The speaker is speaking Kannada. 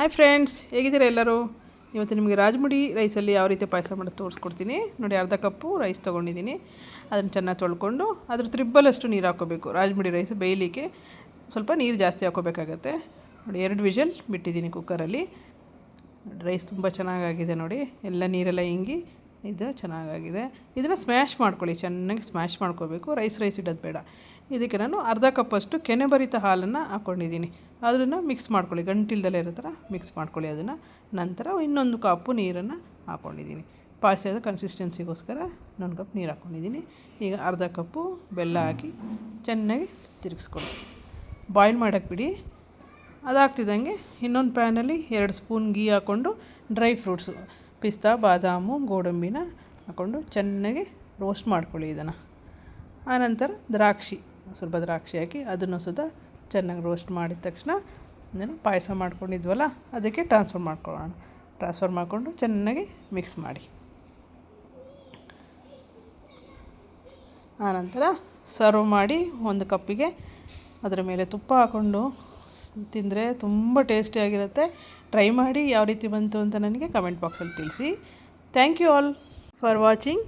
ಹಾಯ್ ಫ್ರೆಂಡ್ಸ್, ಹೇಗಿದ್ದೀರಾ ಎಲ್ಲರೂ? ಇವತ್ತು ನಿಮಗೆ ರಾಜಮುಡಿ ರೈಸಲ್ಲಿ ಯಾವ ರೀತಿ ಪಾಯಸ ಮಾಡೋದು ತೋರಿಸ್ಕೊಡ್ತೀನಿ. ನೋಡಿ, ಅರ್ಧ ಕಪ್ಪು ರೈಸ್ ತೊಗೊಂಡಿದ್ದೀನಿ. ಅದನ್ನು ಚೆನ್ನಾಗಿ ತೊಳ್ಕೊಂಡು ಅದ್ರ ತ್ರಿಬ್ಬಲಷ್ಟು ನೀರು ಹಾಕ್ಕೋಬೇಕು. ರಾಜಮುಡಿ ರೈಸ್ ಬೇಯಲಿಕ್ಕೆ ಸ್ವಲ್ಪ ನೀರು ಜಾಸ್ತಿ ಹಾಕ್ಕೋಬೇಕಾಗತ್ತೆ. ನೋಡಿ, 2 ವಿಷಲ್ ಬಿಟ್ಟಿದ್ದೀನಿ ಕುಕ್ಕರಲ್ಲಿ. ರೈಸ್ ತುಂಬ ಚೆನ್ನಾಗಾಗಿದೆ ನೋಡಿ, ಎಲ್ಲ ನೀರೆಲ್ಲ ಹಿಂಗಿ ಇದು ಚೆನ್ನಾಗಾಗಿದೆ. ಇದನ್ನು ಸ್ಮ್ಯಾಶ್ ಮಾಡ್ಕೊಳ್ಳಿ, ಚೆನ್ನಾಗಿ ಸ್ಮ್ಯಾಶ್ ಮಾಡ್ಕೋಬೇಕು. ರೈಸ್ ಇಡೋದು ಬೇಡ. ಇದಕ್ಕೆ ನಾನು ಅರ್ಧ ಕಪ್ಪಷ್ಟು ಕೆನೆಭರಿತ ಹಾಲನ್ನು ಹಾಕ್ಕೊಂಡಿದ್ದೀನಿ. ಅದನ್ನು ಮಿಕ್ಸ್ ಮಾಡ್ಕೊಳ್ಳಿ, ಗಂಟಿಲ್ದಲ್ಲೇ ಇರೋ ಥರ ಮಿಕ್ಸ್ ಮಾಡ್ಕೊಳ್ಳಿ. ಅದನ್ನು ನಂತರ ಇನ್ನೊಂದು ಕಪ್ಪು ನೀರನ್ನು ಹಾಕ್ಕೊಂಡಿದ್ದೀನಿ. ಪಾಯಸದ ಕನ್ಸಿಸ್ಟೆನ್ಸಿಗೋಸ್ಕರ 1 ಕಪ್ ನೀರು ಹಾಕ್ಕೊಂಡಿದ್ದೀನಿ. ಈಗ ಅರ್ಧ ಕಪ್ಪು ಬೆಲ್ಲ ಹಾಕಿ ಚೆನ್ನಾಗಿ ತಿರುಗಿಸ್ಕೊಳ್ಳಿ. ಬಾಯ್ಲ್ ಮಾಡೋಕ್ಕೆ ಬಿಡಿ. ಅದಾಗ್ತಿದ್ದಂಗೆ ಇನ್ನೊಂದು ಪ್ಯಾನಲ್ಲಿ 2 ಸ್ಪೂನ್ ಗೀ ಹಾಕ್ಕೊಂಡು ಡ್ರೈ ಫ್ರೂಟ್ಸು ಪಿಸ್ತಾ, ಬಾದಾಮು, ಗೋಡಂಬಿನ ಹಾಕ್ಕೊಂಡು ಚೆನ್ನಾಗಿ ರೋಸ್ಟ್ ಮಾಡ್ಕೊಳ್ಳಿ ಇದನ್ನು. ಆನಂತರ ಸ್ವಲ್ಪ ದ್ರಾಕ್ಷಿ ಹಾಕಿ ಅದನ್ನು ಸುದ ಚೆನ್ನಾಗಿ ರೋಸ್ಟ್ ಮಾಡಿದ ತಕ್ಷಣ ಇದನ್ನು ಪಾಯಸ ಮಾಡ್ಕೊಂಡಿದ್ವಲ್ಲ ಅದಕ್ಕೆ ಟ್ರಾನ್ಸ್ಫರ್ ಮಾಡಿಕೊಂಡು ಚೆನ್ನಾಗಿ ಮಿಕ್ಸ್ ಮಾಡಿ. ಆನಂತರ ಸರ್ವ್ ಮಾಡಿ 1 ಕಪ್ಪಿಗೆ ಅದರ ಮೇಲೆ ತುಪ್ಪ ಹಾಕ್ಕೊಂಡು ತಿಂದರೆ ತುಂಬ ಟೇಸ್ಟಿಯಾಗಿರುತ್ತೆ. ಟ್ರೈ ಮಾಡಿ ಯಾವ ರೀತಿ ಬಂತು ಅಂತ ನನಗೆ ಕಮೆಂಟ್ ಬಾಕ್ಸಲ್ಲಿ ತಿಳಿಸಿ. Thank you all for watching.